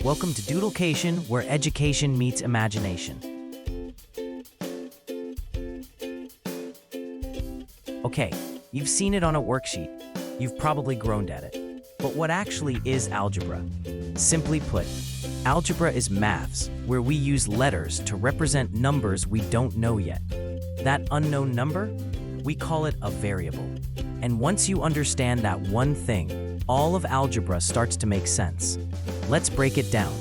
Welcome to Doodlecation, where education meets imagination. Okay, you've seen it on a worksheet. You've probably groaned at it. But what actually is algebra? Simply put, algebra is maths, where we use letters to represent numbers we don't know yet. That unknown number? We call it a variable. And once you understand that one thing, all of algebra starts to make sense. Let's break it down.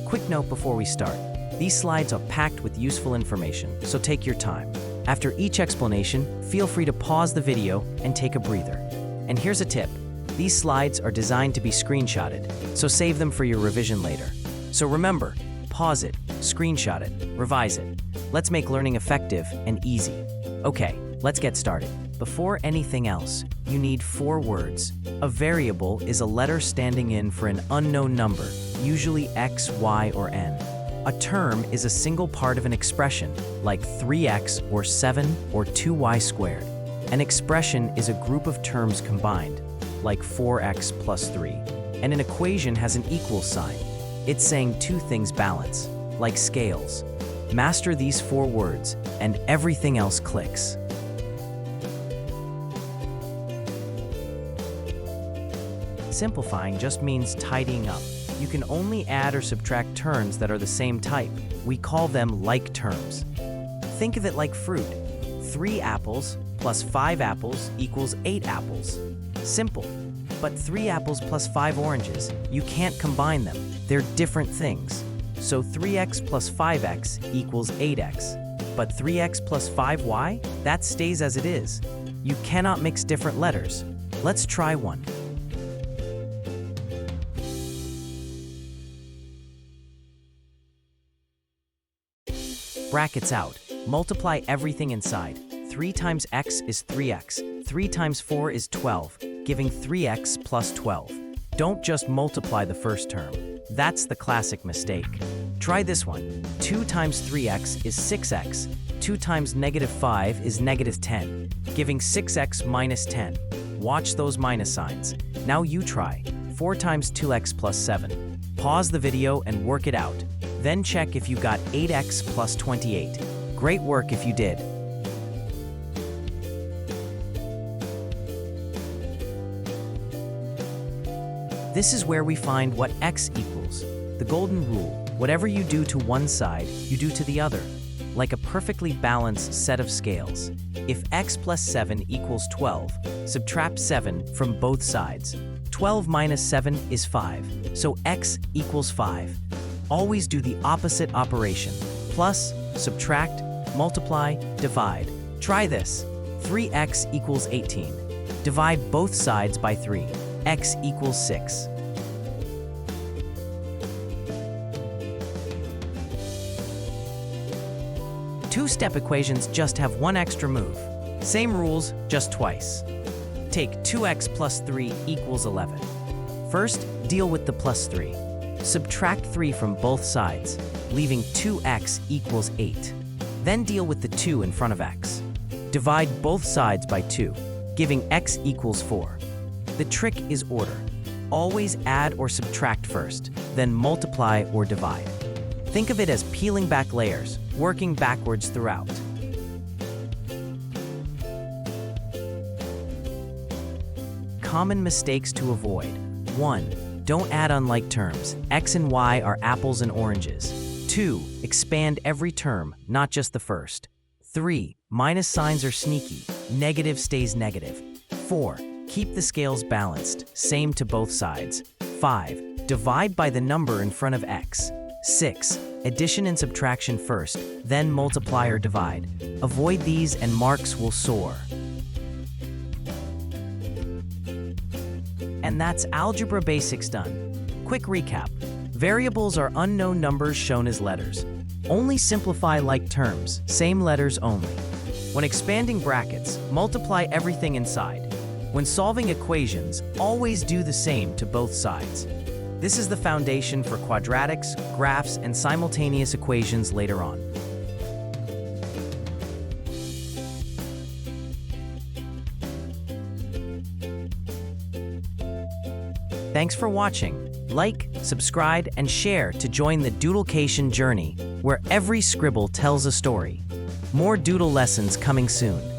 Quick note before we start. These slides are packed with useful information, so take your time. After each explanation, feel free to pause the video and take a breather. And here's a tip. These slides are designed to be screenshotted, so save them for your revision later. So remember, pause it, screenshot it, revise it. Let's make learning effective and easy. Okay, let's get started. Before anything else, you need 4 words. A variable is a letter standing in for an unknown number, usually x, y, or n. A term is a single part of an expression, like 3x or 7 or 2y squared. An expression is a group of terms combined, like 4x plus 3. And an equation has an equal sign. It's saying two things balance, like scales. Master these 4 words, and everything else clicks. Simplifying just means tidying up. You can only add or subtract terms that are the same type. We call them like terms. Think of it like fruit. 3 apples plus 5 apples equals 8 apples. Simple. But 3 apples plus 5 oranges, you can't combine them. They're different things. So 3x plus 5x equals 8x. But 3x plus 5y, that stays as it is. You cannot mix different letters. Let's try one. Brackets out. Multiply everything inside. 3 times x is 3x. 3 times 4 is 12, giving 3x plus 12. Don't just multiply the first term. That's the classic mistake. Try this one. 2 times 3x is 6x. 2 times negative 5 is negative 10, giving 6x minus 10. Watch those minus signs. Now you try. 4 times 2x plus 7. Pause the video and work it out. Then check if you got 8x plus 28. Great work if you did. This is where we find what x equals. The golden rule, whatever you do to one side, you do to the other. Like a perfectly balanced set of scales. If x plus 7 equals 12, subtract 7 from both sides. 12 minus 7 is 5, so x equals 5. Always do the opposite operation. Plus, subtract, multiply, divide. Try this. 3x equals 18. Divide both sides by 3. X equals 6. Two-step equations just have one extra move. Same rules, just twice. Take 2x plus 3 equals 11. First, deal with the plus 3. Subtract 3 from both sides, leaving 2x equals 8. Then deal with the 2 in front of x. Divide both sides by 2, giving x equals 4. The trick is order. Always add or subtract first, then multiply or divide. Think of it as peeling back layers, working backwards throughout. Common mistakes to avoid. 1. Don't add unlike terms. X and Y are apples and oranges. 2. Expand every term, not just the first. 3. Minus signs are sneaky. Negative stays negative. 4. Keep the scales balanced, same to both sides. 5. Divide by the number in front of x. 6. Addition and subtraction first, then multiply or divide. Avoid these and marks will soar. And that's algebra basics done. Quick recap. Variables are unknown numbers shown as letters. Only simplify like terms, same letters only. When expanding brackets, multiply everything inside. When solving equations, always do the same to both sides. This is the foundation for quadratics, graphs, and simultaneous equations later on. Thanks for watching. Like, subscribe, and share to join the doodlecation journey, where every scribble tells a story. More doodle lessons coming soon.